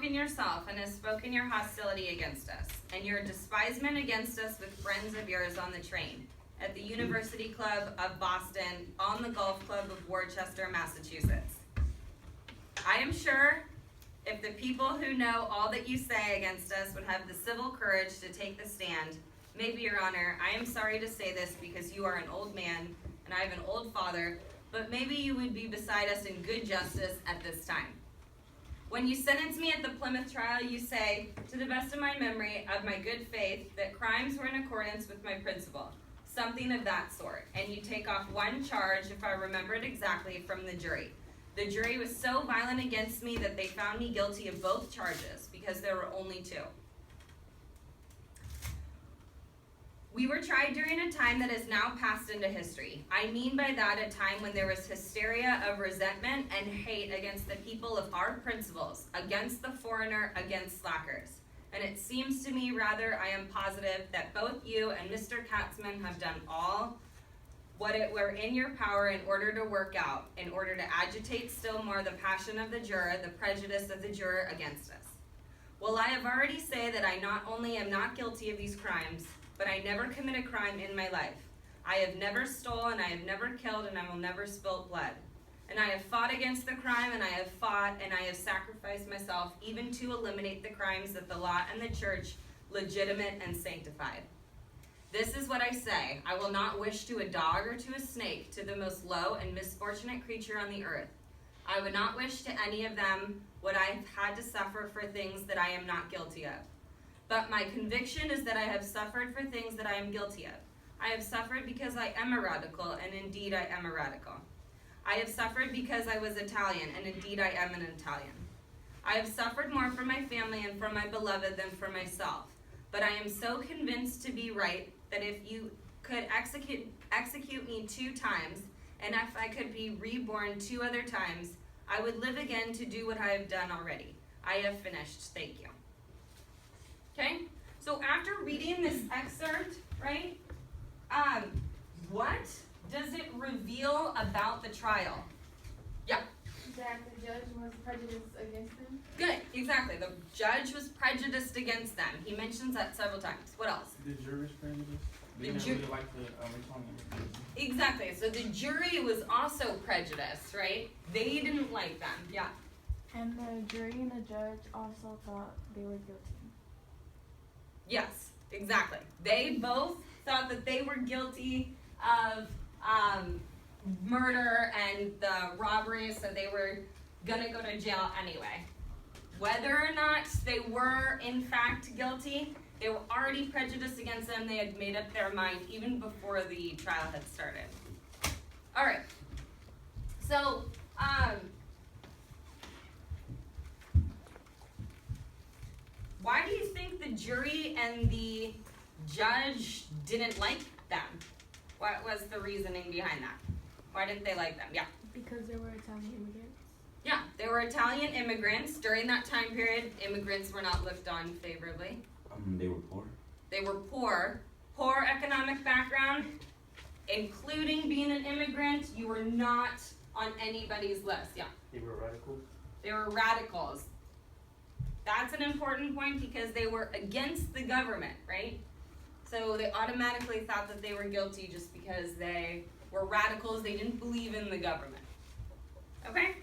spoken yourself and has spoken your hostility against us, and your despisement against us with friends of yours on the train, at the University Club of Boston, on the Golf Club of Worcester, Massachusetts. I am sure if the people who know all that you say against us would have the civil courage to take the stand, maybe, Your Honor, I am sorry to say this because you are an old man and I have an old father, but maybe you would be beside us in good justice at this time. When you sentence me at the Plymouth trial, you say, to the best of my memory of my good faith, that crimes were in accordance with my principle, something of that sort, and you take off one charge, if I remember it exactly, from the jury. The jury was so violent against me that they found me guilty of both charges, because there were only two. We were tried during a time that has now passed into history. I mean by that a time when there was hysteria of resentment and hate against the people of our principles, against the foreigner, against slackers. And it seems to me, rather, I am positive that both you and Mr. Katzman have done all what it were in your power in order to work out, in order to agitate still more the passion of the juror, the prejudice of the juror against us. Well, I have already said that I not only am not guilty of these crimes, but I never commit a crime in my life. I have never stolen, I have never killed, and I will never spill blood. And I have fought against the crime, and I have fought, and I have sacrificed myself even to eliminate the crimes that the law and the church legitimate and sanctified. This is what I say, I will not wish to a dog or to a snake, to the most low and misfortunate creature on the earth. I would not wish to any of them what I have had to suffer for things that I am not guilty of. But my conviction is that I have suffered for things that I am guilty of. I have suffered because I am a radical, and indeed I am a radical. I have suffered because I was Italian, and indeed I am an Italian. I have suffered more for my family and for my beloved than for myself. But I am so convinced to be right that if you could execute me 2 times, and if I could be reborn 2 other times, I would live again to do what I have done already. I have finished. Thank you. Okay? So after reading this excerpt, right, what does it reveal about the trial? Yeah? That the judge was prejudiced against them. Good, exactly. The judge was prejudiced against them. He mentions that several times. What else? The jury's prejudiced? They didn't really like the Italian. Exactly. So the jury was also prejudiced, right? They didn't like them. Yeah. And the jury and the judge also thought they were guilty. Yes, exactly. They both thought that they were guilty of murder and the robbery, so they were gonna go to jail anyway. Whether or not they were in fact guilty, they were already prejudiced against them. They had made up their mind even before the trial had started. All right. So, why do you think the jury and the judge didn't like them? What was the reasoning behind that? Why didn't they like them? Yeah. Because they were Italian immigrants. Yeah, they were Italian immigrants. During that time period, immigrants were not looked on favorably. They were poor. They were poor. Poor economic background, including being an immigrant, you were not on anybody's list. Yeah. They were radicals? They were radicals. That's an important point because they were against the government, right? So they automatically thought that they were guilty just because they were radicals. They didn't believe in the government. Okay?